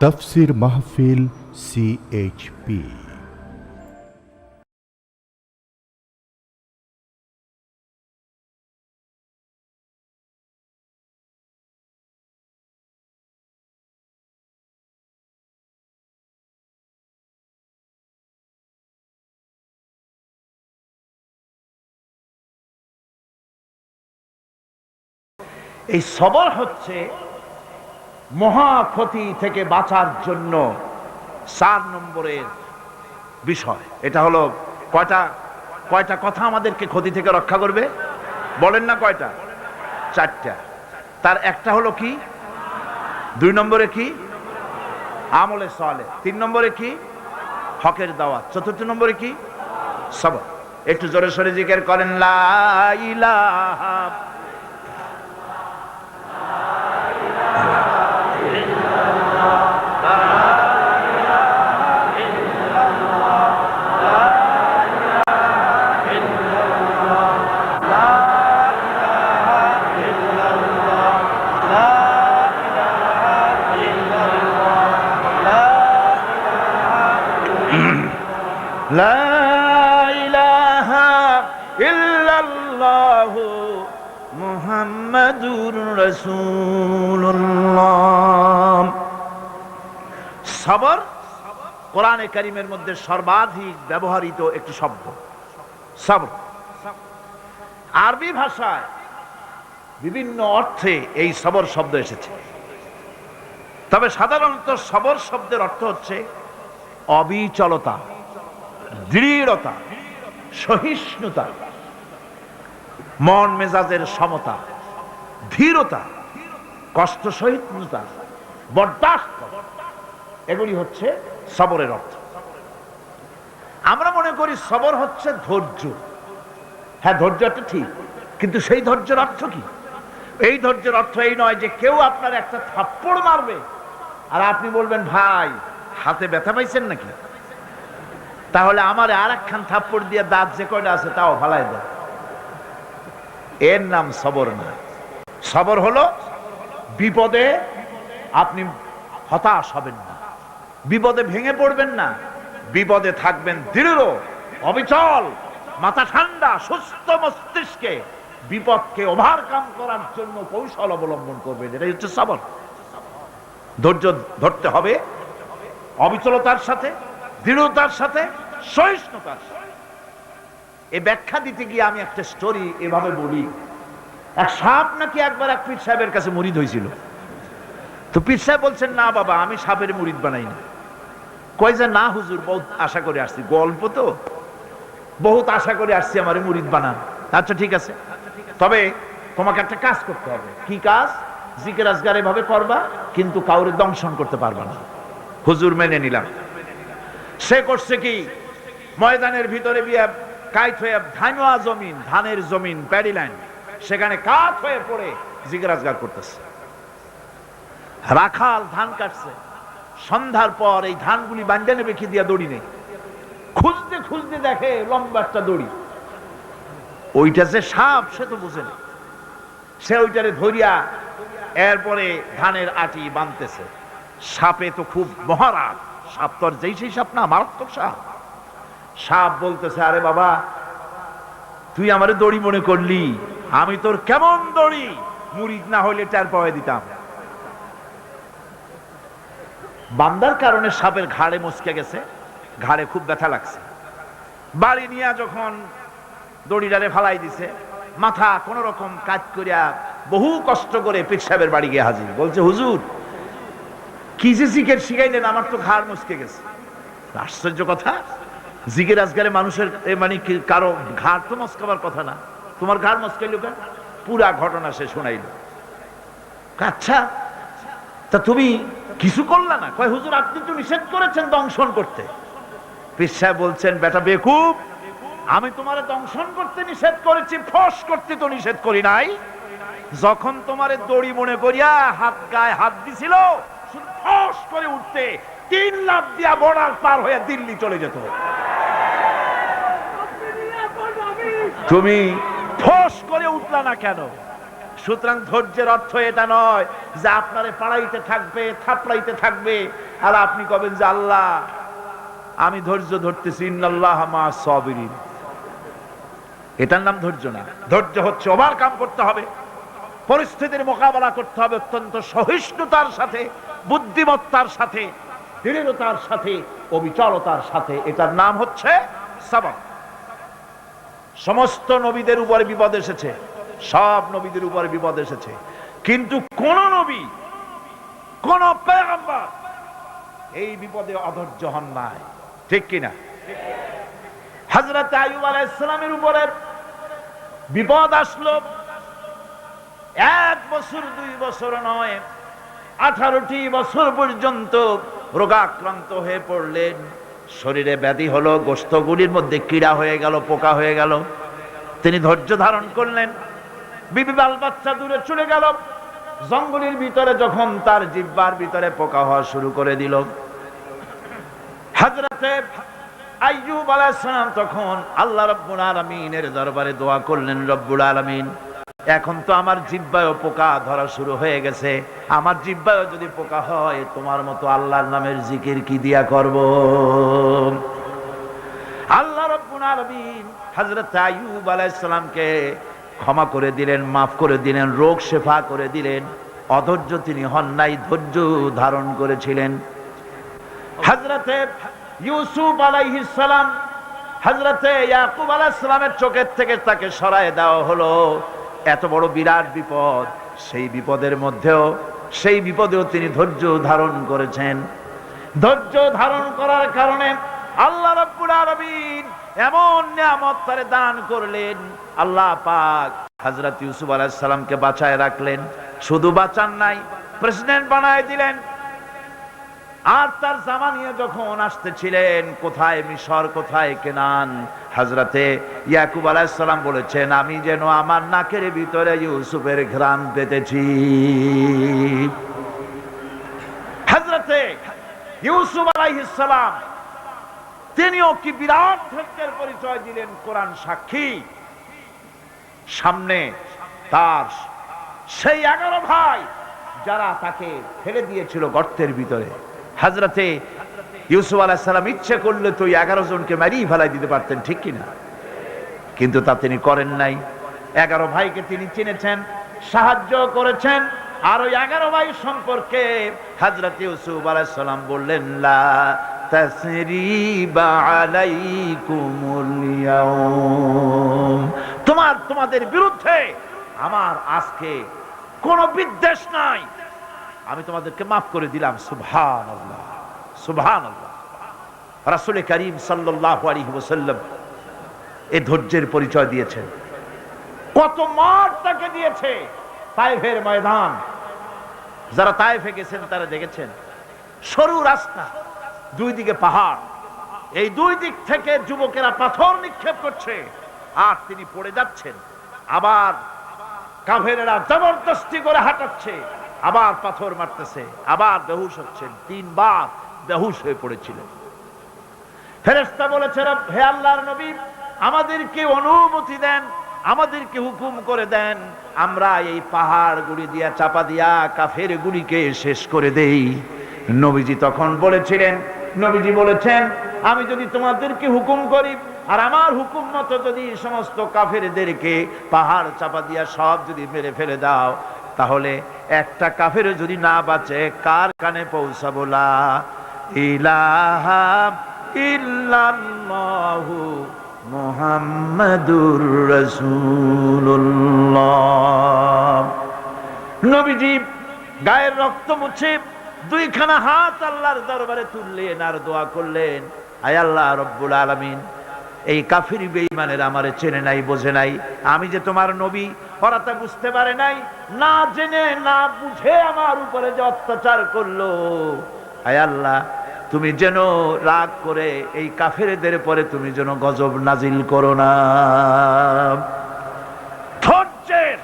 তাফসীর মাহফিল CHP। এই সবর হচ্ছে মহা ক্ষতি থেকে বাঁচার জন্য 4 নম্বরের বিষয়। এটা হলো কয়টা কথা আমাদেরকে ক্ষতি থেকে রক্ষা করবে? বলেন না কয়টা? 4টা। তার একটা হলো কি? 2 নম্বরে কি? আমলে সালেহ। 3 নম্বরে কি? হকের দাওয়াত। 4 নম্বরে কি? সবর। একটু জোরে সোরে জিকির করেন, লা ইলাহা লা ইলাহা ইল্লাল্লাহু মুহাম্মাদুর রাসূলুল্লাহ। সবর কোরআনে কারীমের মধ্যে সর্বাধিক ব্যবহৃত একটি শব্দ। সবর আরবি ভাষায় বিভিন্ন অর্থে এই সবর শব্দ এসেছে, তবে সাধারণত সবর শব্দের অর্থ হচ্ছে অবিচলতা, দৃঢ়তা, সহিষ্ণুতা, মন মেজাজের সমতা, ধীরতা, কষ্ট সহিষ্ণুতা, বরদাস্ত, এগুলি হচ্ছে সবরের অর্থ। আমরা মনে করি সবর হচ্ছে ধৈর্য। হ্যাঁ, ধৈর্যটা ঠিক, কিন্তু সেই ধৈর্যের অর্থ কি? এই ধৈর্যের অর্থ এই নয় যে কেউ আপনার একটা থাপ্পড় মারবে আর আপনি বলবেন, ভাই হাতে ব্যথা পাইছেন নাকি, তাহলে আমার আর একখান থাপ্পড় দিয়ে দাঁত যে কয়টা আছে তাও ফালাই দেয়। এর নাম সবর না। সবর হলো বিপদে আপনি হতাশ হবেন না, বিপদে ভেঙে পড়বেন না, বিপদে থাকবেন দৃঢ়, অবিচল, মাথা ঠান্ডা, সুস্থ মস্তিষ্কে বিপদকে ওভারকাম করার জন্য কৌশল অবলম্বন করবেন। এটাই হচ্ছে সবর। ধৈর্য ধরতে হবে অবিচলতার সাথে, দৃঢ়তার সাথে, সহিষ্ণুতার সাথে। এই ব্যাখ্যা দিতে গিয়ে আমি একটা স্টোরি এভাবে বলি। এক সাপ নাকি একবার এক পীর সাহেবের কাছে মুরিদ হয়েছিল। তো পীর সাহেব বলছেন, না বাবা, আমি সাপের মুরিদ বানাই না। কয় যে, না হুজুর, বহুত আশা করে আসছি, গল্প তো, বহুত আশা করে আসছি, আমার মুরিদ বানান। আচ্ছা ঠিক আছে, তবে তোমাকে একটা কাজ করতে হবে। কি কাজ? জিকির আজগার এভাবে করবা, কিন্তু কাউরে দংশন করতে পারবা না। হুজুর মেনে নিলাম। সে করছে কি, ময়দানের ভিতরে বিয়া কাইত হয়ে ধানুয়া জমিন, ধানের জমিন, প্যাডি লাইন, সেখানে কাত হয়ে পড়ে জিকির আজগার করতেছে। রাখাল ধান কাটছে। সন্ধ্যার পর এই ধানগুলি বান্ধে নেবে কি দিয়া দড়ি নেই, খুঁজতে খুঁজতে দেখে লম্বা একটা দড়ি। ওইটা যে সাপ সে তো বুঝে না, সে ওইটারে ধরিয়া এরপরে ধানের আটি বাঁধতেছে। সাপে তো খুব মহারাজ, সাপ তো আর যেই সেই সাপ না, মারাত্মক সাপ। সাপ বলতেছে, আরে বাবা, তুই আমারে দড়ি মনে করলি, আমি তোর কেমন দড়ি, মুরিদ না হইলে টের পাওয়া দিতাম। বান্দার কারণে সাপের ঘাড়ে মচকে গেছে, ঘাড়ে খুব ব্যথা লাগছে। বাড়ি নিয়ে যখন দড়িটারে ফালাই দিছে, মাথা কোন রকম কাজ করিয়া বহু কষ্ট করে পীর সাহেবের বাড়ি গিয়ে হাজির। বলছে, হুজুর কি যে জিকির শিখাইলেন, আমার তো ঘাড় মচকে গেছে। আশ্চর্য কথা, জিকির আজগারে মানুষের মানে কারো ঘাড় তো মচকাবার কথা না, তোমার ঘাড় মচকাইল কেন? পুরা ঘটনা সে শোনাইল। আচ্ছা, তা তুমি কিছু করলা না? কয়, হুজুর আপনি তো নিষেধ করেছেন দংশন করতে। পীর সাহেব বলছেন, বেটা বেকুব, আমি তোমারে দংশন করতে নিষেধ করেছি, ফস করতে তো নিষেধ করি নাই। যখন তোমারে দড়ি মনে করিয়া হাত গায়ে হাত দিছিল, শুধু ফস করে উঠতে 3 লাফ দিয়া বর্ডার পার হয়ে দিল্লি চলে যেত। তুমি ফস করে উঠলা না কেন? সুতরাং ধৈর্যের অর্থ এটা নয় যে আপনারে পাড়াইতে থাকবে, থাপড়াইতে থাকবে, আর আপনি কবেন যে আল্লাহ আমি ধৈর্য ধরতেছি, ইন্নাল্লাহ মা'আস সাবিরিন। এটার নাম ধৈর্য না। ধৈর্য হচ্ছে ওভারকাম করতে হবে, পরিস্থিতির মোকাবেলা করতে হবে অত্যন্ত সহিষ্ণুতার সাথে, বুদ্ধিমত্তার সাথে, দৃঢ়তার সাথে, অবিচলতার সাথে। এটার নাম হচ্ছে সবর। সমস্ত নবীদের উপরে বিপদ এসেছে, সব নবীদের উপরে বিপদ এসেছে, কিন্তু কোন নবী, কোন পয়গম্বর এই বিপদে অধৈর্য হন নাই। ঠিক কিনা? হযরত আইয়ুব আলাইহিস সালামের উপরে বিপদ আসলো, 1 বছর 2 বছর নয়, 18টি বছর পর্যন্ত রোগাক্রান্ত হয়ে পড়লেন। শরীরে ব্যাধি হলো, গোশতগুলির মধ্যে কীড়া হয়ে গেল, পোকা হয়ে গেল। তিনি ধৈর্য ধারণ করলেন। বিবি বাল বাচ্চা দূরে চলে গেল। জঙ্গলের ভিতরে যখন তার জিহ্বার ভিতরে পোকা হওয়া শুরু করে দিল, হযরতে আইয়ুব আলাইহিস সালাম তখন আল্লাহ রাব্বুল আলামিনের দরবারে দোয়া করলেন, রব্বুল আলামিন এখন তো আমার জিহ্বায় পোকা ধরা শুরু হয়ে গেছে, আমার জিহ্বায় যদি পোকা হয় তোমার মতো আল্লাহর নামের জিকির কি দিয়া করব? আল্লাহ রাব্বুল আলামিন হযরত আইয়ুব আলাইহিস সালামকে ক্ষমা করে দিলেন, মাফ করে দিলেন, রোগ শেফা করে দিলেন। অধৈর্য তিনি হন নাই, ধৈর্য ধারণ করেছিলেন। হযরতে ইউসুফ আলাইহিস সালাম, হযরতে ইয়াকুব আলাইহিস সালামের চোখের থেকে তাকে সরায় দেওয়া হলো। এত বড় বিরাট বিপদ, সেই বিপদের মধ্যেও, সেই বিপদেও তিনি ধৈর্য ধারণ করেছেন। ধৈর্য ধারণ করার কারণে আল্লাহ রাব্বুল আলামিন এমন নিয়ামত তারে দান করলেন। আল্লাহ পাক হযরত ইউসুফ আলাইহিস সালামকে বাঁচায় রাখলেন। শুধু বাঁচান নাই, প্রেসিডেন্ট বানায় দিলেন। আর তার জামা নিয়ে যখন আসতেছিলেন, কোথায় মিশর, কোথায় কেনান, হযরতে ইয়াকুব আলাইহিস সালাম বলেছেন, আমি যেন আমার নাকের ভিতরে ইউসুফের ঘ্রাণ পেতেছি। হযরতে ইউসুফ আলাইহিস সালাম তিনিও কি বিরাট ধৈর্যের পরিচয় দিলেন, কোরআন সাক্ষী। সামনে তার সেই 11 ভাই যারা তাকে ফেলে দিয়েছিল গর্তের ভিতরে। হযরতে ইউসুফ আলাইহিস সালাম ইচ্ছে করলে তো 11 জনকে মারিয়ে ফেলাই দিতে পারতেন, ঠিক কিনা? কিন্তু তা তিনি করেন নাই। 11 ভাইকে তিনি চিনেছেন, সাহায্য করেছেন। আর ওই 11 ভাই সম্পর্কে হযরত ইউসুফ আলাইহিস সালাম বললেন, লা তাসরিবা আলাইকুমুল ইয়াউম, তোমাদের বিরুদ্ধে আমার আজকে কোনো বিদ্বেষ নাই, আমি তোমাদেরকে মাফ করে দিলাম। সুবহানাল্লাহ, সুবহানাল্লাহ। রাসূল করিম সাল্লাল্লাহু আলাইহি ওয়াসাল্লাম এই ধৈর্যের পরিচয় দিয়েছেন। কত মার তাকে দিয়েছে তায়েফের ময়দান। যারা তায়েফে গেছেন তারা দেখেছেন, সরু রাস্তা, দুই দিকে পাহাড়, এই দুই দিক থেকে যুবকেরা পাথর নিক্ষেপ করছে, আর তিনি পড়ে যাচ্ছেন। আবার কাফেরেরা জবরদস্তি করে হাঁটাচ্ছে, আবার পাথর মারতেছে, আবার বেহুশ হচ্ছেন। 3 বার বেহুশ হয়ে পড়েছিলেন। ফেরেশতা বলেছে, হে আল্লাহর নবী, আমাদেরকে অনুমতি দেন, আমাদেরকে হুকুম করে দেন, আমরা এই পাহাড়গুলি দিয়া চাপা দিয়া কাফের গুলিকে শেষ করে দেই। নবীজি তখন বলেছিলেন, নবীজি বলেছেন, আমি যদি তোমাদেরকে হুকুম করি আর আমার হুকুম মতো যদি সমস্ত কাফেরদেরকে পাহাড় চাপা দিয়া সব যদি মেরে ফেলে দাও, তাহলে একটা কাফের যদি না বাঁচে কার কানে পৌঁছাবো? লা ইলাহা ইল্লাল্লাহু মুহাম্মাদুর রাসূলুল্লাহ। নবীজি গায়ের রক্ত মুছে 2খানা হাত আল্লাহর দরবারে তুললেন আর দোয়া করলেন, আয় আল্লাহ রব্বুল আলামিন, এই কাফির বেঈমানের আমারে চেনে নাই, বোঝে নাই, আমি যে তোমার নবী ওরা তা বুঝতে পারে নাই, না জেনে না বুঝে আমার উপরে যে অত্যাচার করলো, আয় আল্লাহ তুমি যেন রাগ করে এই কাফেরদের পরে তুমি যেন গজব নাজিল করো না। ধৈর্যের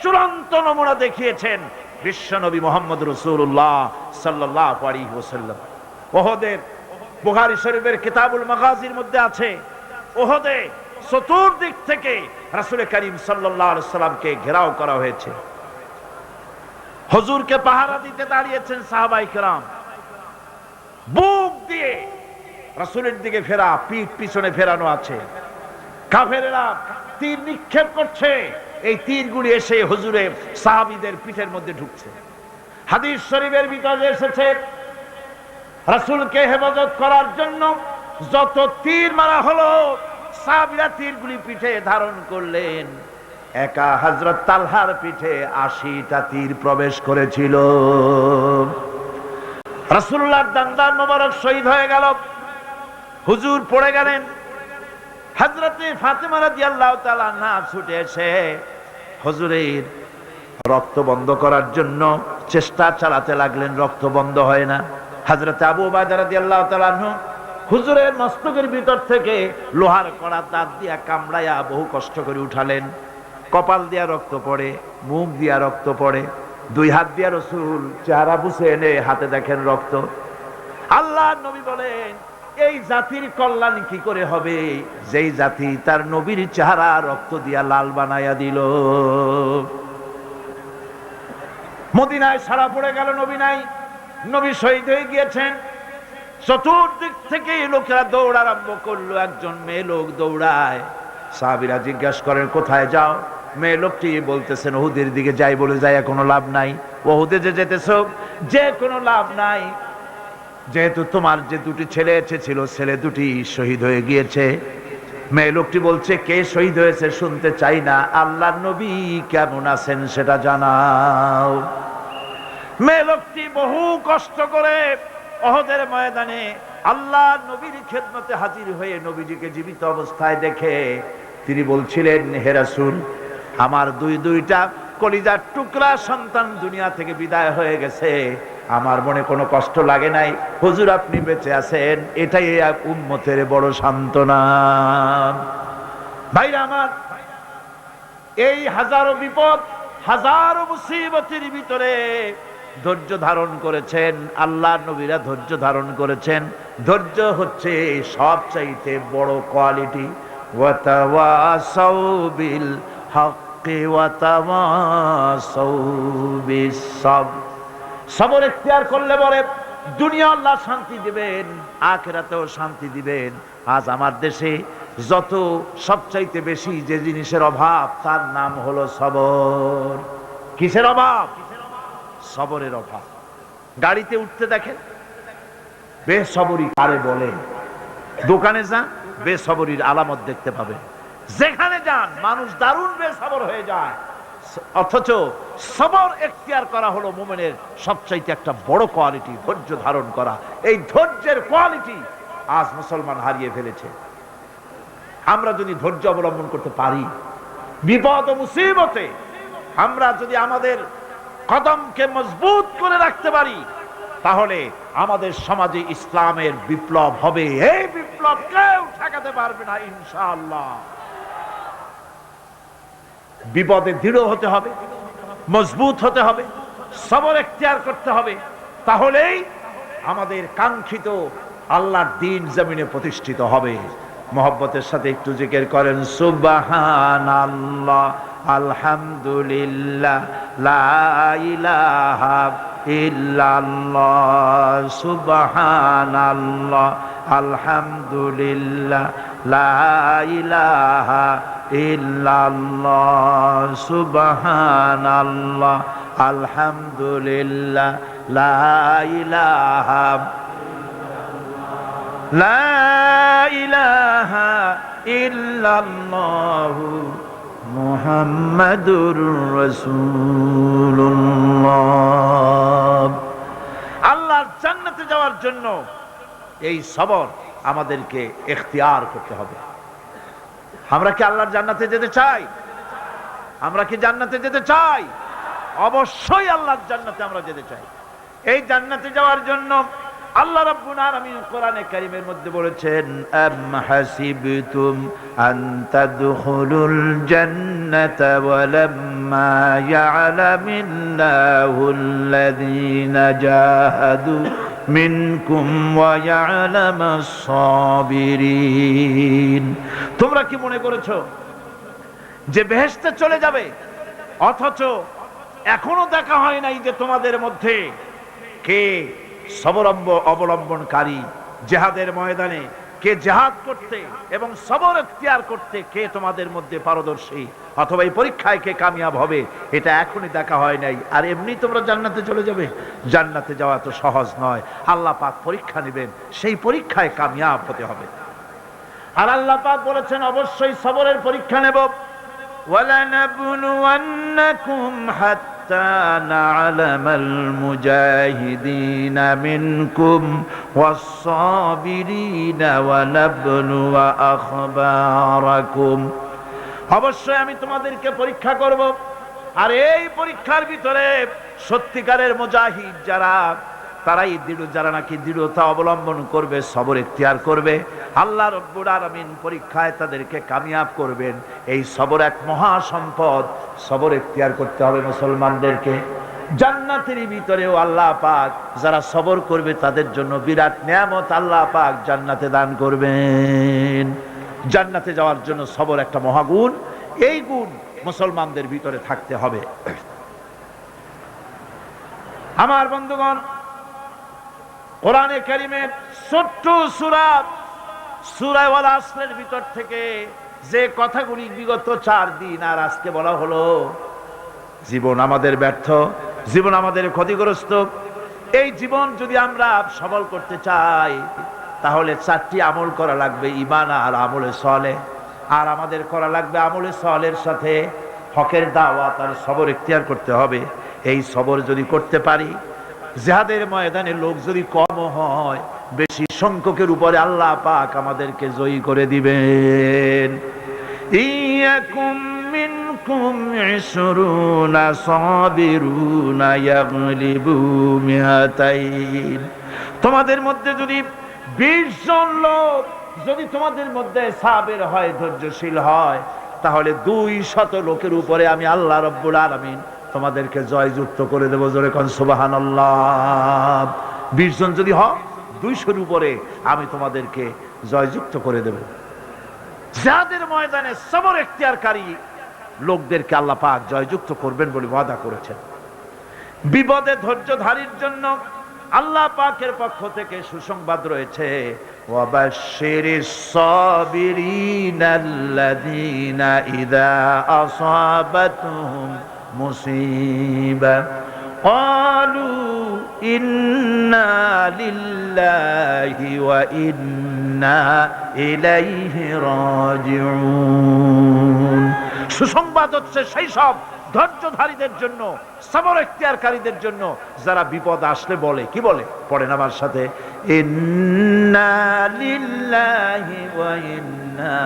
চূড়ান্ত নমুনা দেখিয়েছেন বিশ্বনবী মুহাম্মদ রাসূলুল্লাহ সাল্লাল্লাহু আলাইহি ওয়াসাল্লাম। ওহদের বুখারী শরীফের কিতাবুল মাগাজির মধ্যে আছে, ওহদে চতুর্দিক থেকে রাসূল করিম সাল্লাল্লাহু আলাইহি সাল্লামকে ঘেরাও করা হয়েছে। হুজুরকে পাহারা দিতে দাঁড়িয়েছেন সাহাবায়ে কেরাম, বুক দিয়ে রাসূলের দিকে ফেরা, পিঠ পিছনে ফেরানো আছে। কাফেরেরা তীর নিক্ষেপ করছে, এই তীরগুলি এসে হুজুরের সাহাবীদের পিঠের মধ্যে ঢুকছে। হাদিস শরীফের ভিতরে এসেছে রাসূলকে হেফাজত করার জন্য যত তীর মারা হলো, সাহাবীরা তীরগুলি পিঠে ধারণ করলেন। একা হযরত তালহার পিঠে ৮০টা তীর প্রবেশ করেছিল। রাসূলুল্লাহর দান্দার মোবারক শহীদ হয়ে গেল, হুজুর পড়ে গেলেন। হযরতে ফাতেমা রাদিয়াল্লাহু তাআলা আনহা ছুটে এসে হুজুরের রক্ত বন্ধ করার জন্য চেষ্টা চালাতে লাগলেন, রক্ত বন্ধ হয় না। হযরতে আবু উবাইদা রাদিয়াল্লাহু তাআলা আনহু হুজুরের মস্তকের ভিতর থেকে লোহার কড়া দাঁত দিয়া কামড়াইয়া বহু কষ্ট করে উঠালেন। কপাল দিয়া রক্ত পড়ে, মুখ দিয়া রক্ত পড়ে, দুই হাত দিয়া রাসূল চেহারা বুঝে এনে হাতে দেখেন রক্ত। আল্লাহর নবী বলেন, এই জাতির কল্যাণ কি করে হবে যেই জাতি তার নবীর চেহারা রক্ত দিয়া লাল বানাইয়া দিল। মদিনায় সারা পড়ে গেল, নবী নাই, নবী শহীদ হয়ে গিয়েছেন। চতুর্দিক থেকে লোকেরা দৌড় আরম্ভ করলো, একজন মেয়ে লোক দৌড়ায়। সাহাবীরা জিজ্ঞাসা করেন, কোথায় যাও? মেয়ে লোকটি বলতেছেন, উহুদের দিকে যাই। বলে যাই কোনো লাভ নাই, উহুদে যে যেতেছো যে কোনো লাভ নাই, যেহেতু তোমার যে দুটি ছেলে ছিল, ছেলে দুটি শহীদ হয়ে গিয়েছে। মেয়ে লোকটি বলছে, কে শহীদ হয়েছে শুনতে চাই না, আল্লাহর নবী কেমন আছেন সেটা জানাও। মেয়ে লোকটি বহু কষ্ট করে উহুদের ময়দানে আল্লাহর নবীর খেদমতে হাজির হয়ে নবীজিকে জীবিত অবস্থায় দেখে তিনি বলছিলেন, হে রাসূল, আমার দুইটা কলিজার টুকরা সন্তান দুনিয়া থেকে বিদায় হয়ে গেছে, আমার মনে কোনো কষ্ট লাগে নাই, হুজুর আপনি বেঁচে আছেন, এটাই উম্মতের বড় সান্ত্বনা। ভাইরা আমার, এই হাজারো বিপদ, হাজারো মুসিবতের ভিতরে ধৈর্য ধারণ করেছেন আল্লাহর নবীরা, ধৈর্য ধারণ করেছেন। ধৈর্য হচ্ছে সবচাইতে বড় কোয়ালিটি। ওয়াতাওয়াসাউ বিল হাক্কি ওয়াতাওয়াসাউ বিস সাবর। সবর ইখতিয়ার করলে পরে দুনিয়া আল্লাহ শান্তি দিবেন, আখিরাতেও শান্তি দিবেন। আজ আমার দেশে যত সবচাইতে বেশি যে জিনিসের অভাব, তার নাম হলো সবর। কিসের অভাব? সবরের অভাব। গাড়িতে উঠতে দেখেন বেসবরি কারে বলে, দোকানে যান বেসবরির আলামত দেখতে পাবেন, যেখানে যান মানুষ দারুণ বেসবর হয়ে যায়। অথচ সবর ইখতিয়ার করা হলো মুমিনের সবচাইতে একটা বড় কোয়ালিটি, ধৈর্য ধারণ করা। এই ধৈর্যের কোয়ালিটি আজ মুসলমান হারিয়ে ফেলেছে। আমরা যদি ধৈর্য অবলম্বন করতে পারি, বিপদ ও মুসিবতে আমরা যদি আমাদের কদমকে মজবুত করে রাখতে পারি, তাহলে আমাদের সমাজে ইসলামের বিপ্লব হবে। এই বিপ্লব কেউ ঠেকাতে পারবে না ইনশাআল্লাহ। বিপদে দৃঢ় হতে হবে, মজবুত হতে হবে, সবর ইখতিয়ার করতে হবে, তাহলেই আমাদের কাঙ্ক্ষিত আল্লাহর দ্বীন জমিনে প্রতিষ্ঠিত হবে। মহব্বতের সাথে একটু জিকির করেন, সুবহানাল্লাহ, আলহামদুলিল্লাহ, লা ইলাহা ইল্লাল্লাহ, সুবহানাল্লাহ, আলহামদুলিল্লাহ, লা ইলাহা ইল্লাল্লাহ, সুবহানাল্লাহ, আলহামদুলিল্লাহ, লা ইলাহা ইল্লাল্লাহু মুহাম্মাদুর রাসূলুল্লাহ। আল্লাহর জান্নাতে যাওয়ার জন্য এই সবর আমাদেরকে ইখতিয়ার করতে হবে। আমরা কি আল্লাহর জান্নাতে যেতে চাই? আমরা কি জান্নাতে যেতে চাই? অবশ্যই আল্লাহর জান্নাতে আমরা যেতে চাই। এই জান্নাতে যাওয়ার জন্য আল্লাহ রাব্বুল আলামিন কোরআনে কারীমের মধ্যে বলেছেন, আম হাসিবতুম আন তাদখুলুল জান্নাতা ওয়া লাম্মা ইয়ালামিল্লাহুল্লাযীনা জাহাদু মিনকুম ওয়া ইয়ালামাস সাবিরিন। তোমরা কি মনে করেছো যে বেহেশতে চলে যাবে, অথচ এখনো দেখা হয় নাই যে তোমাদের মধ্যে কে সবর অবলম্বনকারী, জিহাদের ময়দানে কে জিহাদ করতে এবং সবর এখতিয়ার করতে কে তোমাদের মধ্যে পারদর্শী, অথবা এই পরীক্ষায় কে কামিয়াব হবে, এটা এখনই দেখা হয় নাই। আর এমনি তোমরা জান্নাতে চলে যাবে? জান্নাতে যাওয়া তো সহজ নয়। আল্লাহ পাক পরীক্ষা নেবেন, সেই পরীক্ষায় কামিয়াব হতে হবে। আর আল্লাহ পাক বলেছেন অবশ্যই সবরের পরীক্ষা নেব। ওয়ালানাবলুওয়ান্নাকুম হাত্তা না'লামাল মুজাহিদিনা মিনকুম ওয়াস-সাবিরিনা ওয়া নাবলুয়া আখবারাকুম। অবশ্যই আমি তোমাদেরকে পরীক্ষা করব, আর এই পরীক্ষার ভিতরে সত্যিকারের মুজাহিদ যারা, তারাই যারা নাকি দৃঢ়তা অবলম্বন করবে, সবর এখতিয়ার করবে, আল্লাহ রব্বুল আলামিন পরীক্ষায় তাদেরকে কামিয়াব করবেন। এই সবর এক মহা সম্পদ। সবর এখতিয়ার করতে হবে মুসলমানদেরকে। জান্নাতের ভিতরেও আল্লাহ পাক যারা সবর করবে তাদের জন্য বিরাট নিয়ামত আল্লাহ পাক জান্নাতে দান করবেন। জান্নাতে যাওয়ার জন্য সবর একটা মহাগুণ। এই গুণ মুসলমানদের ভিতরে থাকতে হবে। আমার বন্ধুগণ, কোরআনে কারীমের ছোট্ট সূরা ওয়াল আসরের ভিতর থেকে যে কথাগুলি বিগত 4 দিন আর আজকে বলা হলো, জীবন আমাদের ব্যর্থ, জীবন আমাদের ক্ষতিগ্রস্ত। এই জীবন যদি আমরা সবল করতে চাই তাহলে 4টি আমল করা লাগবে, ঈমান আর আমলে সালেহ। আর আমাদের করা লাগবে আমলে সালেহের সাথে হকের দাওয়াত আর সবর এখতিয়ার করতে হবে। এই সবর যদি করতে পারি, জিহাদের ময়দানে লোক যদি কম হয়, বেশি সংখ্যকের উপরে আল্লাহ পাক আমাদেরকে জয়ী করে দিবেন। ইয়াকুম মিনকুম 20 সাবিরুনা ইয়াগলিবু মিআতাইন। তোমাদের মধ্যে যদি 20 জন লোক যদি তোমাদের মধ্যে সাবির হয়, ধৈর্যশীল হয়, তাহলে 200 লোকের উপরে আমি আল্লাহ রব্বুল আলামিন তোমাদেরকে জয়যুক্ত করে দেব। জোরে কোন সুবহানাল্লাহ। 20 জন যদি হয়, 200-র উপরে আমি তোমাদেরকে জয়যুক্ত করে দেব। জিহাদের ময়দানে সবর এখতিয়ারকারী লোকদেরকে আল্লাহ পাক জয়যুক্ত করবেন বলে ওয়াদা করেছেন। বিপদে ধৈর্যধারীর জন্য আল্লাহ পাকের পক্ষ থেকে সুসংবাদ রয়েছে। ওয়াবাশশিরিস সাবিরিনাল্লাযীনা ইযা আসাবাতুহুম মুসিবা ক্বালু ইন্না লিল্লাহি ওয়া ইন্না ইলাইহি রাজিউন। সুসংবাদ হচ্ছে সেই সব ধৈর্যধারীদের জন্য, সবর এখতিয়ারকারীদের জন্য, যারা বিপদ আসলে বলে, কি বলে? পড়েন আমার সাথে, ইন্না লিল্লাহি ওয়া ইন্না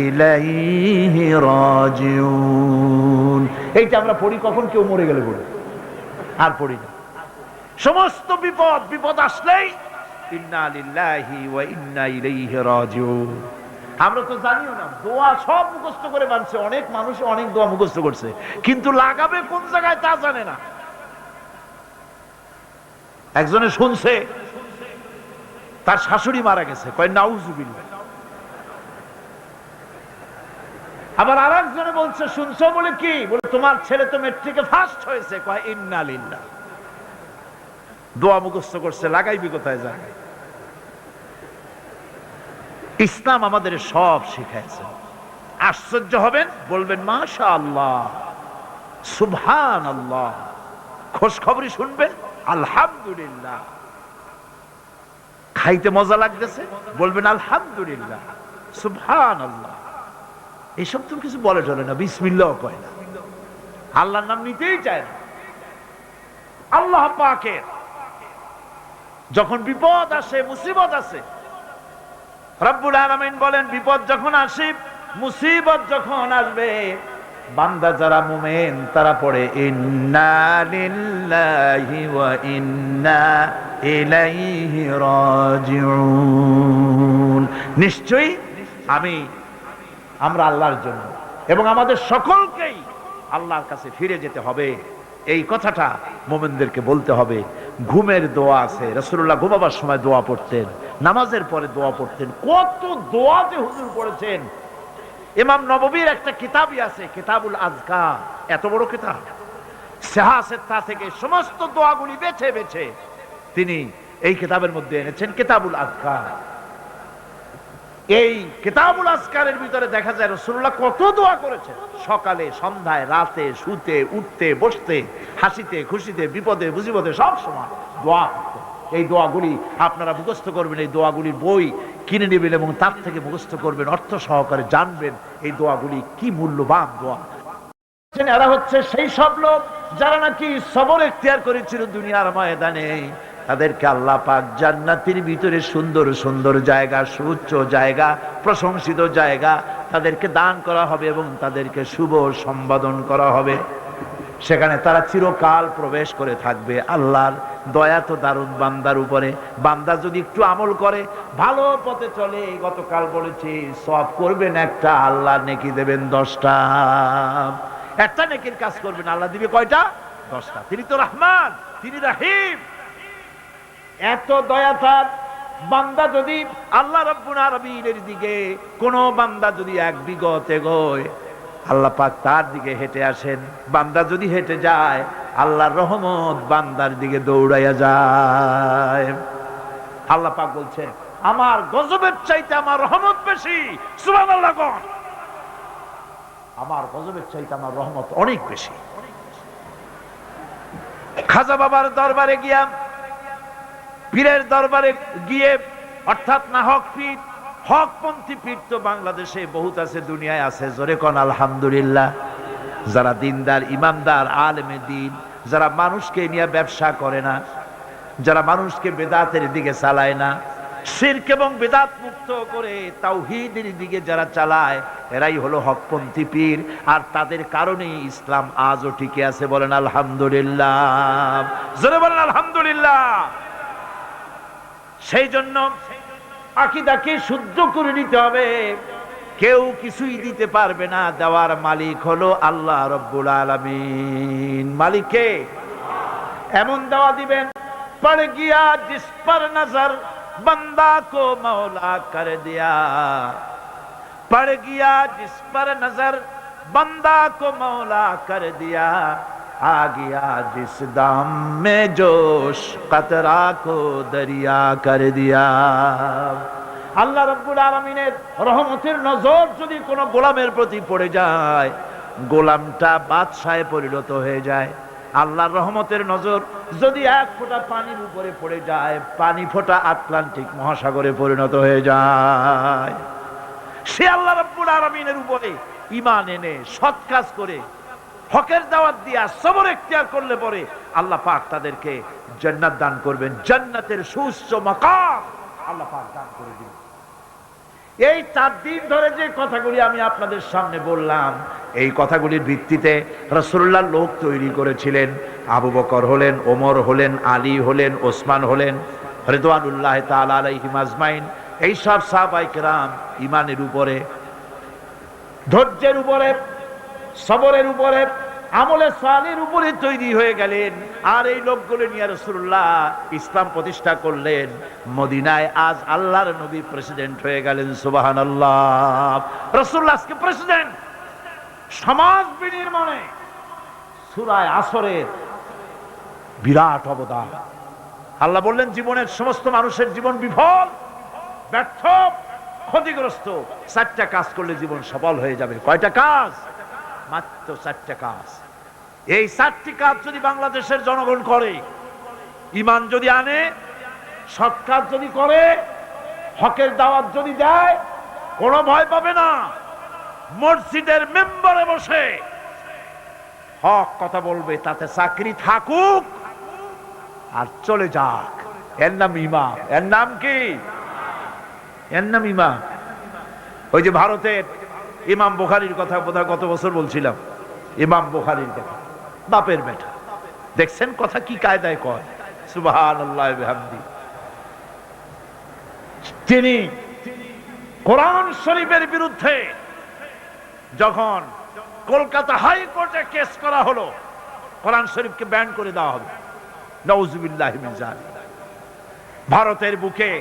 ইলাইহি রাজিউন। এইটা আমরা পড়ি কখন? কেউ মরে গেলে পড়ি, আর পড়ি না। সমস্ত বিপদ আসলেই ইন্না লিল্লাহি ওয়া ইন্না ইলাইহি রাজিউন। আমরা তো জানিও না, দোয়া সব মুখস্থ করে বানছে। অনেক মানুষ অনেক দোয়া মুখস্থ করছে, কিন্তু লাগাবে কোন জায়গায় তা জানে না। একজনে শুনছে তার শাশুড়ি মারা গেছে, কয় নাউজুবিল্লাহ। আবার আর একজনে বলছে, শুনছো বলে কি? বলে তোমার ছেলে তো মেট্রিকে ফার্স্ট হয়েছে, কয় ইন্না লিল্লাহ। দোয়া মুখস্থ করছে, লাগাইবি কোথায় জানে? ইসলাম আমাদের সব শিখাইছে। আশ্চর্য হবেন, বলবেন মাশাআল্লাহ, সুবহানাল্লাহ। খোঁজ খবরই শুনবেন, আলহামদুলিল্লাহ। খাইতে মজা লাগতেছে, বলবেন আলহামদুলিল্লাহ, সুবহানাল্লাহ। এইসব তো কিছু বলে চলে না, বিসমিল্লাহ কয় না, আল্লাহর নাম নিতেই চায় না। আল্লাহ পাকের যখন বিপদ আসে, মুসিবত আসে, রব্বুল আলামিন বলেন বিপদ যখন আসে, মুসিবত যখন আসবে, বান্দা যারা মুমিন তারা পড়ে ইন্না লিল্লাহি ওয়া ইন্না ইলাইহি রাজিউন। নিশ্চয়ই আমরা আল্লাহর জন্য এবং আমাদের সকলকেই আল্লাহর কাছে ফিরে যেতে হবে। এই কথাটা মুমিনদেরকে বলতে হবে। ঘুমের দোয়া আছে, রাসূলুল্লাহ ঘুমাবার সময় দোয়া পড়তেন, নামাজের পরে দোয়া পড়তেন। কত দোয়া যে হুজুর পড়েছেন। ইমাম নববীর একটা কিতাবই আছে, কিতাবুল আজকার, এত বড় কিতাব। সিহাসেত্তা থেকে সমস্ত দোয়াগুলি বেছে বেছে তিনি এই কিতাবের মধ্যে এনেছেন, কিতাবুল আজকার। এই কিতাবুল আজকারের ভিতরে দেখা যায় রাসূলুল্লাহ কত দোয়া করেছেন, সকালে, সন্ধ্যায়, রাতে, শুতে, উঠতে, বসতে, হাসিতে, খুশিতে, বিপদে, মুসিবতে, সব সময় দোয়া করতেন। এই দোয়াগুলি আপনারা মুখস্থ করবেন, এই দোয়াগুলির বই কিনে নেবেন এবং তার থেকে মুখস্থ করবেন, অর্থ সহকারে জানবেন এই দোয়াগুলি কি মূল্যবান দোয়া। এরা হচ্ছে সেই সব লোক যারা নাকি সবর এখতিয়ার করেছিল দুনিয়ার ময়দানে। তাদেরকে আল্লাহ পাক জান্নাতের ভিতরে সুন্দর সুন্দর জায়গা, সুউচ্চ জায়গা, প্রশংসিত জায়গা তাদেরকে দান করা হবে এবং তাদেরকে শুভ সম্বোধন করা হবে। সেখানে তারা চিরকাল প্রবেশ করে থাকবে। আল্লাহর দয়া তো দারুণ বান্দার উপরে। বান্দা যদি একটু আমল করে, ভালো পথে চলে, গতকাল বলেছি সওয়াব করবেন একটা, আল্লাহ নেকি দেবেন 10টা। একটা নেকির কাজ করবেন, আল্লাহ দিবে কয়টা? 10টা। তিনি তো রহমান, তিনি রহিম। এত দয়া তার। বান্দা যদি আল্লাহ রাব্বুল আলামিনের দিকে, কোন বান্দা যদি এক বিগত এগোয়, আল্লাহ পাক তার দিকে হেঁটে আসেন। বান্দা যদি হেঁটে যায়, আল্লাহর রহমত বান্দার দিকে দৌড়াইয়া যায়। আল্লাহ পাক বলছেন, আমার গজবের চাইতে আমার রহমত বেশি। সুবহানাল্লাহ। আমার গজবের চাইতে আমার রহমত অনেক বেশি। খাজা বাবার দরবারে গিয়া, পীরের দরবারে গিয়ে, অর্থাৎ না হক পীর, হকপন্থী পীর তো বাংলাদেশে বহুত আছে, দুনিয়ায় আছে, জোরে কোন আলহামদুলিল্লাহ। যারা দিনদার, ইমানদার, আলেমে দিন, যারা মানুষকে নিয়ে ব্যবসা করে না, যারা মানুষকে বেদাতের দিকে চালায় না, শিরক এবং বেদাত মুক্ত করে তাওহীদের দিকে যারা চালায়, এরাই হলো হকপন্থী পীর। আর তাদের কারণেই ইসলাম আজও টিকে আছে। বলেন আলহামদুলিল্লাহ, জোরে বলেন আলহামদুলিল্লাহ। সেই জন্য আকীদাকে শুদ্ধ করে নিতে হবে। কেউ কিছুই দিতে পারবে না, দেওয়ার মালিক হলো আল্লাহ রাব্বুল আলামিন। মালিক কে? এমন দেওয়া দিবেন, পড় গিয়া জিস পর নজর बंदा को मौला कर दिया, पड़ गया जिस पर नजर बंदा को मौला कर दिया, आ गया जिस दाम में जोश कतरा को दरिया कर दिया। আল্লাহ রাব্বুল আলামিনের রহমতের নজর যদি কোনো গোলামের প্রতি পড়ে যায়, গোলামটা বাদশাহে পরিণত হয়ে যায়। আল্লাহর রহমতের নজর যদি এক ফোঁটা পানির উপরে পড়ে যায়, পানি ফোঁটা আটলান্টিক মহাসাগরে পরিণত হয়ে যায়। সে আল্লাহ রাব্বুল আলামিনের উপরে ঈমান এনে সৎ কাজ করে, হকের দাওয়াত দিয়া সবর এখতিয়ার করলে পরে আল্লাহ পাক তাদেরকে জান্নাত দান করবেন। জান্নাতের সুউচ্চ মাকাম আল্লাহ পাক দান করে দিবেন। এই 4 দিন ধরে যে কথাগুলি আমি আপনাদের সামনে বললাম, এই কথাগুলির ভিত্তিতে রাসূলুল্লাহ লোক তৈরি করেছিলেন। আবু বকর হলেন, ওমর হলেন, আলী হলেন, ওসমান হলেন, রিদওয়ানুল্লাহ তাআলা আলাইহিম আজমাইন। এই সব সাহাবায়ে কেরাম ঈমানের উপরে, ধৈর্যের উপরে, সবরের উপরে, আমলে সালের উপরে তৈরি হয়ে গেলেন। আর এই লোকগুলো নিয়ে রাসূলুল্লাহ ইসলাম প্রতিষ্ঠা করলেন। মদিনায় আজ আল্লাহর নবী প্রেসিডেন্ট হয়ে গেলেন। সুবহানাল্লাহ। রাসূলুল্লাহ আজকে প্রেসিডেন্ট। সমাজ বিনির্মাণে সূরা আসরের বিরাট অবদান। আল্লাহ বললেন, জীবনের সমস্ত মানুষের জীবন বিফল, ব্যর্থ, ক্ষতিগ্রস্ত। 4টা কাজ করলে জীবন সফল হয়ে যাবে। কয়টা কাজ? মাত্র 4টা কাজ। এই 4টি কাজ যদি বাংলাদেশের জনগণ করে, ঈমান যদি আনে, সৎ কাজ যদি করে, হকের দাওয়াত যদি দেয়, কোনো ভয় পাবে না। মসজিদের মেম্বারে বসে হক কথা বলবে, তাতে চাকরি থাকুক আর চলে যাক। এর নাম ইমাম। এর নাম কি? এর নাম ইমাম। ওই যে ভারতের ইমাম বুখারীর কথা বোধহয় গত বছর বলছিলাম। ইমাম বুখারীর কথা, বাপের বেটা। দেখছেন কথা কি কায়দায় কয়। সুবহানাল্লাহ বিহামদি। তিনি কোরআন শরীফের বিরুদ্ধে যখন কলকাতা হাইকোর্টে কেস করা হলো, কোরআন শরীফকে ব্যান করে দেওয়া হবে, নাউযুবিল্লাহি মিন যালিক। ভারতের বুকে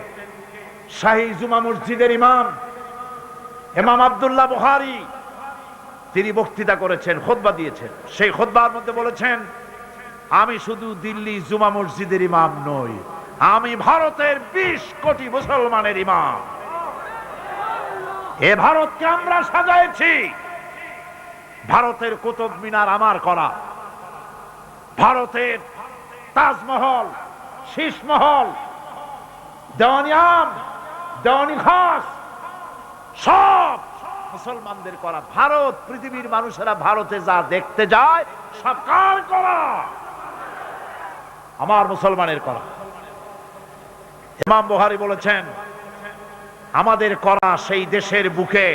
শাহী জুমা মসজিদের ইমাম আব্দুল্লাহ বুখারী তিনি বক্তৃতা করেছেন, খুতবা দিয়েছেন। সেই খুতবার মধ্যে বলেছেন, আমি শুধু দিল্লি জুমা মসজিদের ইমাম নই, আমি ভারতের 20 কোটি মুসলমানের ইমাম। এ ভারতকে আমরা সাজাইছি, ভারতের কুতুব মিনার আমার করা, ভারতের তাজমহল, শীষমহল, দেওয়ানি আম, দেওয়ানি খাস সব মুসলমানদের করা। ভারত, পৃথিবীর মানুষেরা ভারতে যা দেখতে যায় সব কার করা? আমার মুসলমানের করা। ইমাম বুখারী বলেছেন, আমাদের করা সেই দেশের বুকে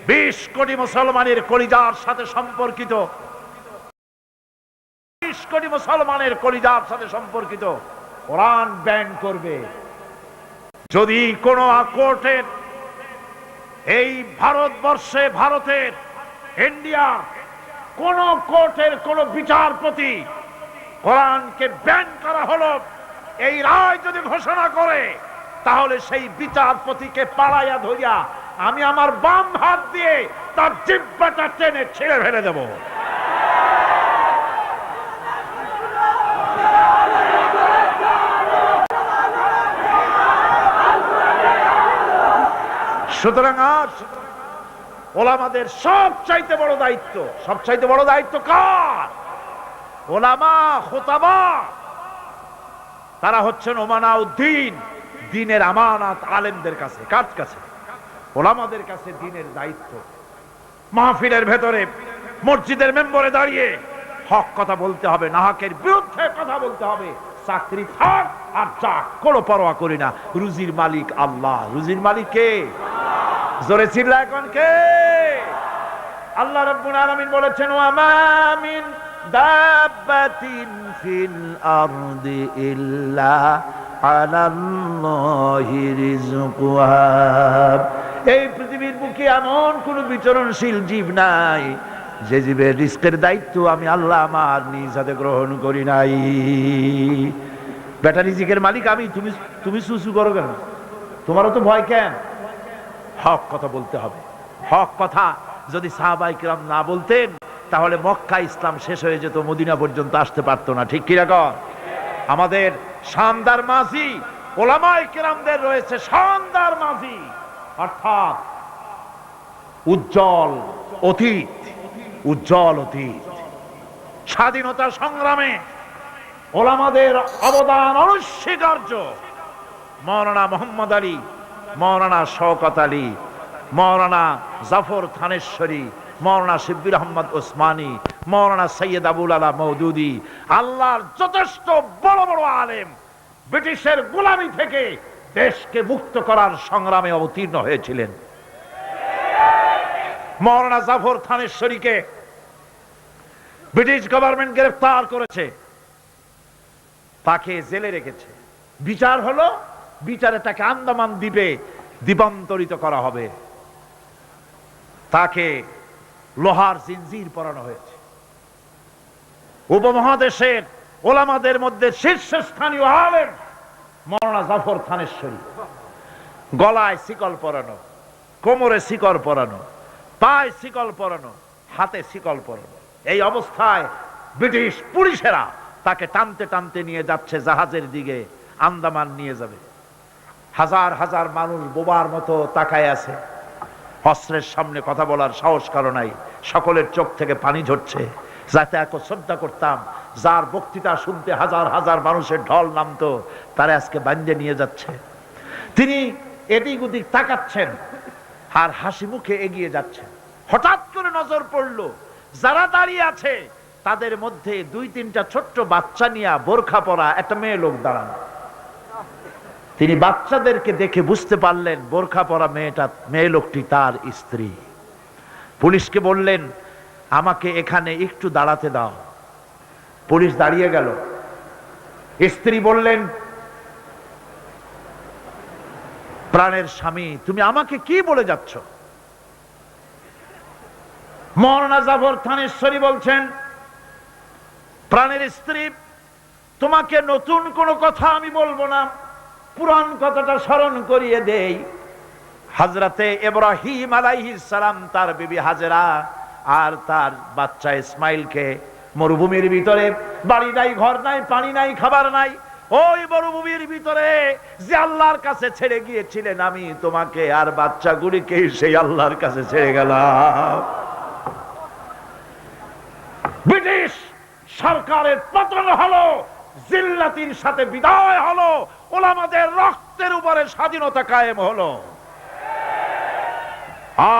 20 কোটি মুসলমানের কলিজার সাথে সম্পর্কিত, 20 কোটি মুসলমানের কলিজার সাথে সম্পর্কিত কোরআন ব্যান করবে। যদি কোন কোর্টের, এই ভারতবর্ষে, ভারতের, ইন্ডিয়ার কোন কোর্টের কোন বিচারপতি কোরআনকে ব্যান করা হলো এই রায় যদি ঘোষণা করে, তাহলে সেই বিচারপতিকে পালাইয়া ধরিয়া আমি আমার বাম হাত দিয়ে তার জিহ্বাটা টেনে ছিঁড়ে ফেলে দেব। সুতরাং আজ ওলামাদের সবচাইতে বড় দায়িত্ব, সবচাইতে বড় দায়িত্ব কার? ওলামা, খুতাবা, তারা হচ্ছেন ওমানাউদ্দিন, দ্বীনের আমানত আলেমদের কাছে। কার কাছে? ওলামাদের কাছে দ্বীনের দায়িত্ব। মাহফিলের ভেতরে, মসজিদের মেম্বরে দাঁড়িয়ে হক কথা বলতে হবে, নাহকের বিরুদ্ধে কথা বলতে হবে। চাকরি থাক আর যাক, কোনো পরোয়া করি না। রুজির মালিক আল্লাহ। রুজির মালিক কে? জোরে চিল্লা এখন কে? আল্লাহ রাব্বুল আলামিন বলেছেন, ওয়া মা মিন দাব্বাতিন ফিল আরদি ইল্লা আলাল্লাহি রিজকুহা। এই পৃথিবীর বুকে এমন কোন বিচরণশীল জীব নাই যে জীবের রিজকের দায়িত্ব আমি আল্লাহ আমার নিজ হাতে গ্রহণ করি নাই। বেটা রিজিকের মালিক আমি, তুমি সুসু করো কেন? তোমারও তো ভয় কেন? হক কথা বলতে হবে। হক কথা যদি সাহাবায়ে কিরাম না বলতেন, তাহলে মক্কা ইসলাম শেষ হয়ে যেত, মদিনা পর্যন্ত আসতে পারতো না। ঠিক কি রকম? আমাদের শানদার মাঝি, ওলামায়ে কিরামদের রয়েছে শানদার মাঝি, অর্থাৎ উজ্জ্বল অতীত, উজ্জ্বল অতীত। স্বাধীনতা সংগ্রামে ওলামাদের অবদান অনস্বীকার্য। মাওলানা মুহাম্মদ আলী, মাওলানা শওকত আলী, মাওলানা জাফর থানেশ্বরী, মাওলানা শিব্বির আহমদ ওসমানী, মাওলানা সৈয়দ আবুল আলা মওদুদি, আল্লাহর যথেষ্ট বড় বড় আলেম ব্রিটিশের গোলামি থেকে দেশকে মুক্ত করার সংগ্রামে অবতীর্ণ হয়েছিলেন। মাওলানা জাফর থানেশ্বরীকে ব্রিটিশ গভর্নমেন্ট গ্রেফতার করেছে, তাকে জেলে রেখেছে। বিচার হলো, বিচারে তাকে আন্দামান দ্বীপে দ্বীপান্তরিত করা হবে। তাকে লোহার জিনজির পরানো হয়েছে। উপমহাদেশের ওলামাদের মধ্যে শীর্ষস্থানীয় আলেম মাওলানা জাফর থানেশ্বরী, গলায় শিকল পরানো, কোমরে শিকল পরানো, পায়ে শিকল পরানো, হাতে শিকল পরানো। এই অবস্থায় ব্রিটিশ পুলিশেরা তাকে টানতে টানতে নিয়ে যাচ্ছে জাহাজের দিকে, আন্দামান নিয়ে যাবে। হাজার হাজার মানুষ বোবার মতো তাকায় আছে। অস্ত্রের সামনে কথা বলার সাহস কারো নাই। সকলের চোখ থেকে পানি ঝরছে। যাতে এত শ্রদ্ধা করতাম, যার বক্তৃতা শুনতে হাজার হাজার মানুষের ঢল নামতো, তারা আজকে বান্ধে নিয়ে যাচ্ছে। তিনি এদিক ওদিক তাকাচ্ছেন আর হাসি মুখে এগিয়ে যাচ্ছেন। হঠাৎ করে নজর পড়লো যারা দাঁড়িয়ে আছে তাদের মধ্যে 2-3টা ছোট্ট বাচ্চা নিয়ে বোরখা পরা একটা মেয়ে লোক দাঁড়ানো। তিনি বাচ্চাদেরকে দেখে বুঝতে পারলেন বোরখা পরা মেয়ে লোকটি তার স্ত্রী। পুলিশকে বললেন, আমাকে এখানে একটু দাঁড়াতে দাও। পুলিশ দাঁড়িয়ে গেল। স্ত্রী বললেন, প্রাণের স্বামী, তুমি আমাকে কি বলে যাচ্ছ? মাওলানা জাফর থানেশ্বরী বলছেন, প্রাণের স্ত্রী, তোমাকে নতুন কোনো কথা আমি বলবো না, পুরান কথাটা স্মরণ করিয়ে দেই। হযরতে ইব্রাহিম আলাইহিস সালাম তার বিবি হাজেরা আর তার বাচ্চা ইসমাইলকে মরুভূমির ভিতরে, বাড়ি নাই, ঘর নাই, পানি নাই, খাবার নাই, ওই মরুভূমির ভিতরে যে আল্লাহর কাছে ছেড়ে গিয়েছিলেন, আমি তোমাকে আর বাচ্চাগুলিকে সেই আল্লাহর কাছে ছেড়ে গেলাম। ব্রিটিশ সরকারের পতন হলো, জিল্লাতির সাথে বিদায় হলো, ওলামাদের রক্তের উপরে স্বাধীনতা কায়েম হলো।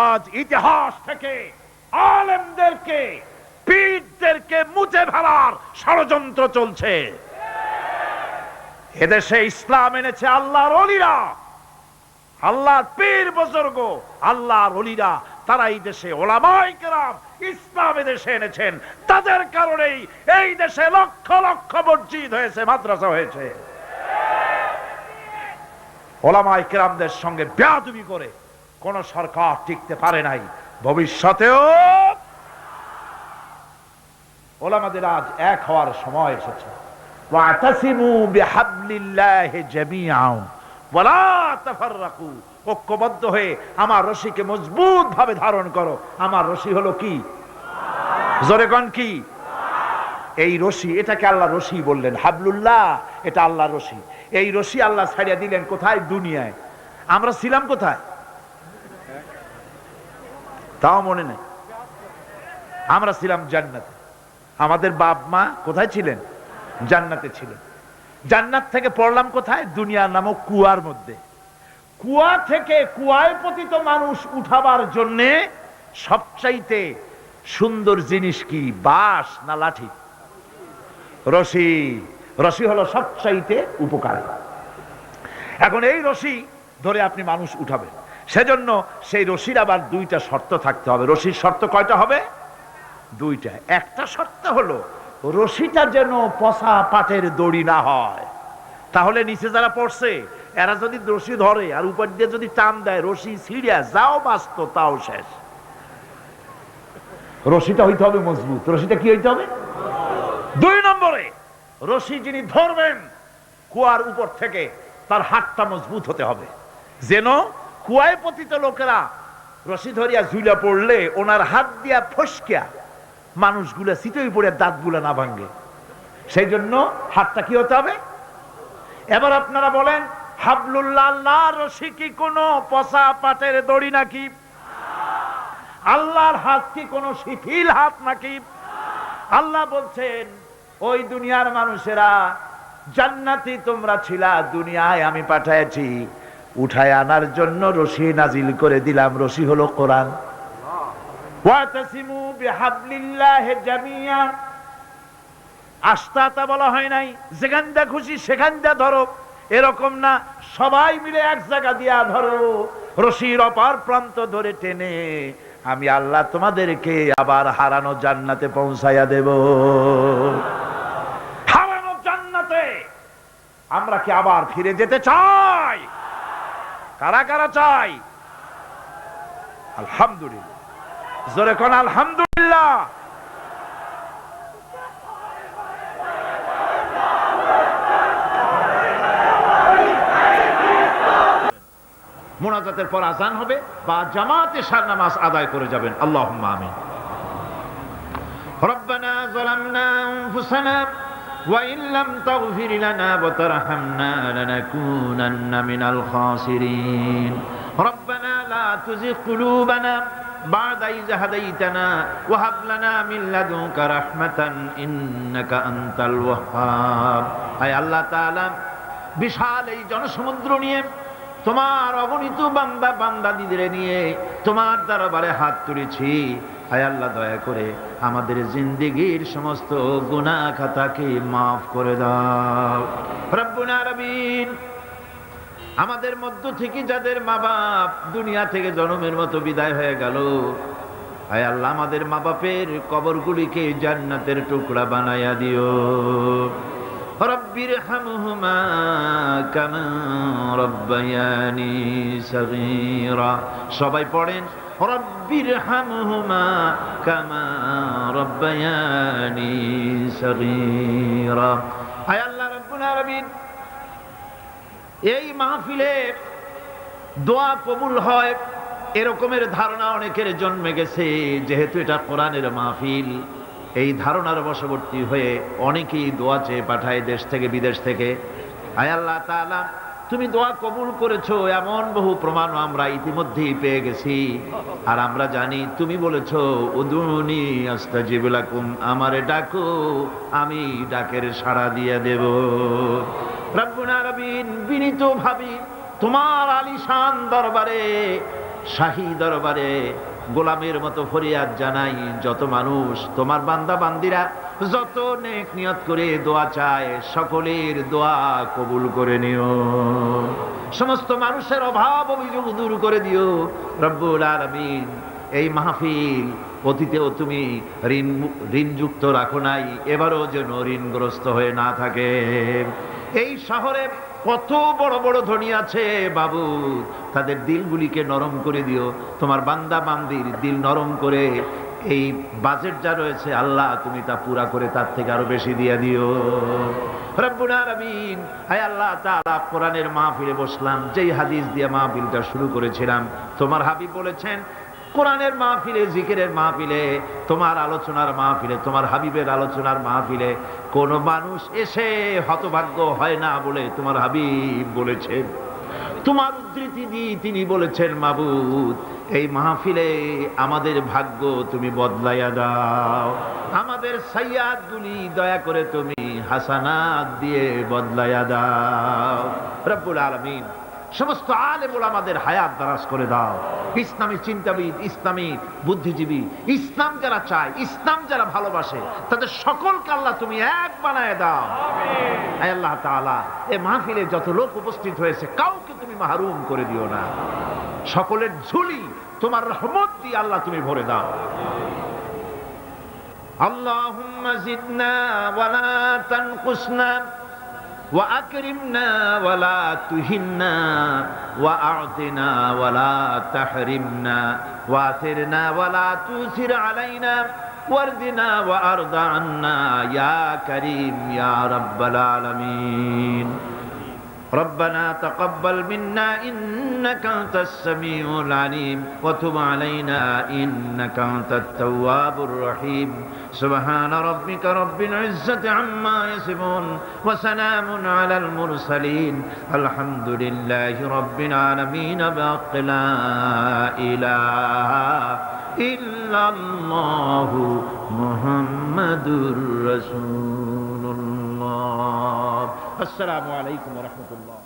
আজ ইতিহাস থেকে আলেমদেরকে, পীরদেরকে মুছে ফেলার ষড়যন্ত্র চলছে। এদেশে ইসলাম এনেছে আল্লাহর ওলিরা, আল্লাহর পীর বুজুর্গ, আল্লাহর ওলিরা, তারা এই দেশে ওলামায়ে কেরাম ইসলাম এদেশে এনেছেন। তাদের কারণেই এই দেশে লক্ষ লক্ষ মসজিদ হয়েছে, মাদ্রাসা হয়েছে। ওলামায়ে কেরামদের সঙ্গে বেয়াদবি করে কোন সরকার টিকতে পারে নাই, ভবিষ্যতেও। ওলামাদের আজ এক হওয়ার সময় এসেছে। ওয়াতাসিমু বিহাবলিল্লাহি জামিআন ওয়ালা তাফাররাকু, ঐক্যবদ্ধ হয়ে আমার রশিকে মজবুত ভাবে ধারণ করো। আমার রশি হলো কি? জোরে কোন কি? এই রশি, এটাকে আল্লাহ রশি বললেন। হাবলুল্লাহ, এটা আল্লাহর রশি। এই রশি আল্লাহ ছাড়িয়ে দিলেন কোথায়? দুনিয়ায়। আমরা ছিলাম কোথায়? তাও মনে নেই। আমরা ছিলাম জান্নাতে। আমাদের বাপ মা কোথায় ছিলেন? জান্নাতে ছিলেন। জান্নাত থেকে পড়লাম কোথায়? দুনিয়া নামক কুয়ার মধ্যে। কুয়া থেকে, কুয়ায় পতিত মানুষ উঠাবার জন্যে সবচাইতে সুন্দর জিনিস কি? বাঁশ না লাঠি? রশি। রশি হলো সবচাইতে উপকারী। এখন এই রশি ধরে আপনি মানুষ উঠাবেন, সেজন্য সেই রশির আবার দুইটা শর্ত থাকতে হবে। রশির শর্ত কয়টা হবে? দুইটা। একটা শর্ত হলো রশিটা যেন পচা পাটের দড়ি না হয়, তাহলে নিচে যারা পড়ছে এরা যদি রশি ধরে আর উপর দিয়ে যদি টান দেয়, রশি ছিঁড়িয়া যাও বাঁচত তাও শেষ। রশিটা হইতে হবে মজবুত। রশিটা কি হইতে হবে? দুই নম্বরে, রশি যিনি ধরবেন কুয়ার উপর থেকে, তার হাতটা মজবুত হতে হবে, যেন কুয়ায় পতিত লোকেরা রশি ধরিয়া ঝুলা পড়লে ওনার হাত দিয়া ফসকিয়া মানুষগুলা চিতই পড়ে দাঁতগুলা না ভাঙ্গে। সেই জন্য হাতটা কি হতে হবে? এবার আপনারা বলেন, হাবলুল্লাহ আল্লাহর রশি কি কোনো পচা পাটের দড়ি নাকি? আল্লাহর হাত কি কোনো শিথিল হাত নাকি? আল্লাহ বলছেন, ওই দুনিয়ার মানুষেরা, জান্নাতি তোমরা ছিলা, দুনিয়ায় আমি পাঠাইছি, উঠায় আনার জন্য রশি নাজিল করে দিলাম। রশি হলো কোরআন। ওয়াতাসিমু বিহাবলিল্লাহি জামিআ, আস্তাতা বলা হয় নাই যেখান দিয়ে খুশি সেখান দিয়ে ধরো, এরকম না, সবাই মিলে এক জায়গা দিয়া ধরো। রশির অপার প্রান্ত ধরে টেনে আমি আল্লাহ তোমাদেরকে আবার হারানো জান্নাতে পৌঁছাইয়া দেব। হারানো জান্নাতে আমরা কি আবার ফিরে যেতে চাই? কারা কারা চাই? আলহামদুলিল্লাহ, জোরে কোন আলহামদুলিল্লাহ। মুনাজাতের পর আযান হবে বা জামাতে সার নামাজ আদায় করে যাবেন। আল্লাহুম্মা আমিন। রব্বানা যালামনা আনফুসানা ওয়া ইন লাম তাগফির লানা ওয়া তারহামনা লানাকুনান্না মিনাল খাসিরিন। রব্বানা লা তুযিগ কুলুবানা বা'দা ইয হাদাইতানা ওয়া হাব লানা মিন লাদুনকা রাহমাতান ইন্নাকা আনতাল ওয়াহ্হাব। আয় আল্লাহ তাআলা, বিশাল এই জনসমুদ্র নিয়ে, তোমার অগণিত বান্দা বান্দাদিদের নিয়ে তোমার দরবারে হাত তুলেছি। হায় আল্লাহ, দয়া করে আমাদের জিন্দেগীর সমস্ত গুনাহ খাতাকে মাফ করে দাও। রব্বুল আলামিন, আমাদের মধ্য থেকে যাদের মা বাপ দুনিয়া থেকে জন্মের মতো বিদায় হয়ে গেল, হায় আল্লাহ, আমাদের মা বাপের কবরগুলিকে জান্নাতের টুকরা বানায়া দিও। রব্বিরহামহুমা কামা রব্বায়ানি সগীরা। সবাই পড়েন, রব্বিরহামহুমা কামা রব্বায়ানি সগীরা। আয় আল্লাহ রাব্বুল আলামিন, এই মাহফিলে দোয়া কবুল হয় এরকমের ধারণা অনেকের জন্মে গেছে। যেহেতু এটা কোরআনের মাহফিল, এই ধারণার বশবর্তী হয়ে অনেকেই দোয়া চেয়ে পাঠায় দেশ থেকে বিদেশ থেকে। আয় আল্লাহ তাআলা, তুমি দোয়া কবুল করেছো এমন বহু প্রমাণ আমরা ইতিমধ্যেই পেয়ে গেছি। আর আমরা জানি তুমি বলেছো উদুনি আস্তাজিব লাকুম, আমারে ডাকো আমি ডাকের সাড়া দিয়ে দেব। রব্বুল আলামিন, বিনীত ভাবি তোমার আলিশান দরবারে, শাহী দরবারে গোলামের মতো ফরিয়াদ জানাই, যত মানুষ তোমার বান্দা বান্দিরা যত নেক নিয়ত করে দোয়া চায় সকলের দোয়া কবুল করে নিও। সমস্ত মানুষের অভাব অভিযোগ দূর করে দিও রব্বুল আলামিন। এই মাহফিল অতীতেও তুমি ঋণযুক্ত রাখো নাই, এবারও যেন ঋণগ্রস্ত হয়ে না থাকে। এই শহরে কত বড় বড় ধনী আছে বাবু, তাদের দিলগুলিকে নরম করে দিও। তোমার বান্দা বান্দির দিল নরম করে এই বাজেট যা রয়েছে আল্লাহ তুমি তা পুরা করে তার থেকে আরো বেশি দিয়ে দিও রব্বুল আলামিন। হায় আল্লাহ তাআলা, কোরআনের মাহফিলে বসলাম, যেই হাদিস দিয়ে মাহফিলটা শুরু করেছিলাম, তোমার হাবিব বলেছেন কোরআনের মাহফিলে, জিকিরের মাহফিলে, তোমার আলোচনার মাহফিলে, তোমার হাবিবের আলোচনার মাহফিলে কোন মানুষ এসে হতভাগ্য হয় না বলে তোমার হাবিব বলেছেন। তোমার উদ্ধৃতি দিয়ে তিনি বলেছেন, মাবুদ এই মাহফিলে আমাদের ভাগ্য তুমি বদলাইয়া দাও, আমাদের সাইয়াদ গুলি দয়া করে তুমি হাসানাত দিয়ে বদলাইয়া দাও রব্বুল আলামিন। সমস্ত আলেম ওলামাদের হায়াত দারাজ করে দাও। ইসলামী চিন্তাবিদ, ইসলামী বুদ্ধিজীবী, ইসলাম যারা চায়, ইসলাম যারা ভালোবাসে, তাদের সকলকে আল্লাহ তুমি এক বানায় দাও। আয় আল্লাহ তাআলা, এই মাহফিলে যত লোক উপস্থিত হয়েছে কাউকে তুমি মাহরুম করে দিও না। সকলের ঝুলি তোমার রহমত দিয়ে আল্লাহ তুমি ভরে দাও। আল্লাহুম্মা জিদনা ওয়ালা তানকুসনা وأكرمنا ولا تهنا وأعطنا ولا تحرمنا وآثرنا ولا تؤثر علينا واردنا وأرض عنا يا كريم يا رب العالمين. ربنا تقبل منا إنك أنت السميع العليم وتب علينا إنك أنت التواب الرحيم. سبحان ربك رب العزة عما يصفون وسلام على المرسلين الحمد لله رب العالمين. بحق لا إله إلا الله محمد رسول الله. السلام عليكم ورحمة الله.